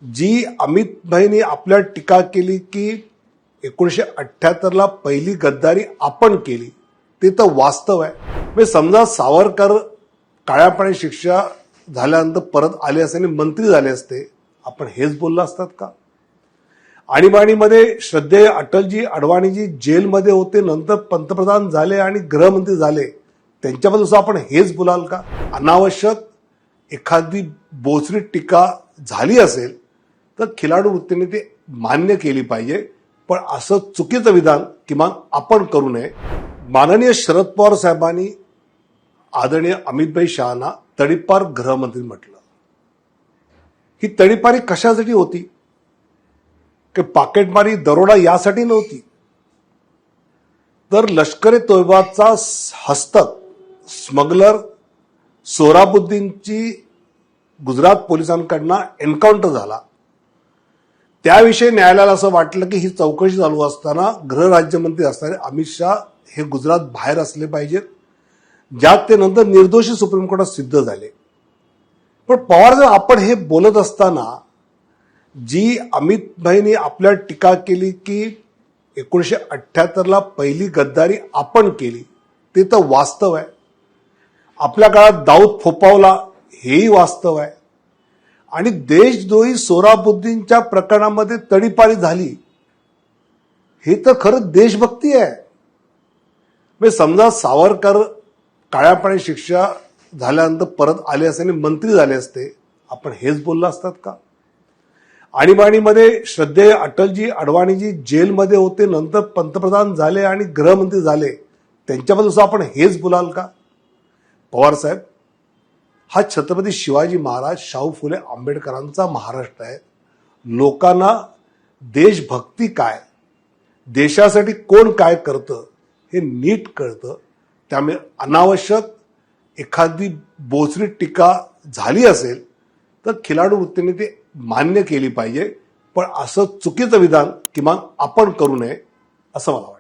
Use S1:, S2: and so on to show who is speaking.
S1: जी अमित भाईंनी आपल्या टीका केली की 1978ला पहिली गद्दारी आपण केली, ते तर वास्तव आहे. म्हणजे समजा सावरकर काळ्या पाणी शिक्षा झाल्यानंतर परत आले असते आणि मंत्री झाले असते, आपण हेच बोललो असतात का? आणीबाणीमध्ये श्रद्धेय अटलजी अडवाणीजी जेलमध्ये होते, नंतर पंतप्रधान झाले आणि गृहमंत्री झाले, त्यांच्याबद्दल आपण हेच बोलाल का? अनावश्यक एखादी बोचरी टीका झाली असेल तर खिलाडू वृत्तीने ते मान्य केली पाहिजे, पण असं चुकीचं विधान किमान आपण करू नये. माननीय शरद पवार साहेबांनी आदरणीय अमितभाई शहाना तडीपार गृहमंत्री म्हटलं. ही तडीपारी कशासाठी होती? की पाकेटमारी दरोडा यासाठी नव्हती, तर लष्कर ए तोयबाचा हस्तक स्मगलर सोहराबुद्दीनची गुजरात पोलिसांकडनं एन्काउंटर झाला. त्याविषयी न्यायालयाला असं वाटलं की ही चौकशी चालू असताना गृहराज्यमंत्री असणारे अमित शहा हे गुजरात बाहेर असले पाहिजेत, ज्यात ते नंतर निर्दोषी सुप्रीम कोर्टात सिद्ध झाले. पण पवार साहेब, आपण हे बोलत असताना जी अमित भाईंनी आपल्या टीका केली की 1978ला पहिली गद्दारी आपण केली, ते तर वास्तव आहे. आपल्या काळात दाऊद फोपावला, हेही वास्तव आहे. आणि देशद्रोही सोहराबुद्दीनच्या प्रकरणामध्ये तडीपारी झाली, हे तर खरं देशभक्ती आहे. म्हणजे समजा सावरकर काळ्या पाणी शिक्षा झाल्यानंतर परत आले असते आणि मंत्री झाले असते, आपण हेच बोललो असतात का? आणीबाणीमध्ये श्रद्धेय अटलजी अडवाणीजी जेलमध्ये होते, नंतर पंतप्रधान झाले आणि गृहमंत्री झाले, त्यांच्याबद्दल आपण हेच बोलाल का? पवार साहेब, हा छत्रपती शिवाजी महाराज शाहू फुले आंबेडकरांचा महाराष्ट्र आहे. लोकांना देशभक्ती काय, देशासाठी कोण काय करतं हे नीट कळतं. त्यामुळे अनावश्यक एखादी बोचरी टीका झाली असेल तर खिलाडू वृत्तीने ते मान्य केली पाहिजे, पण असं चुकीचं विधान किमान आपण करू नये, असं मला वाटतं.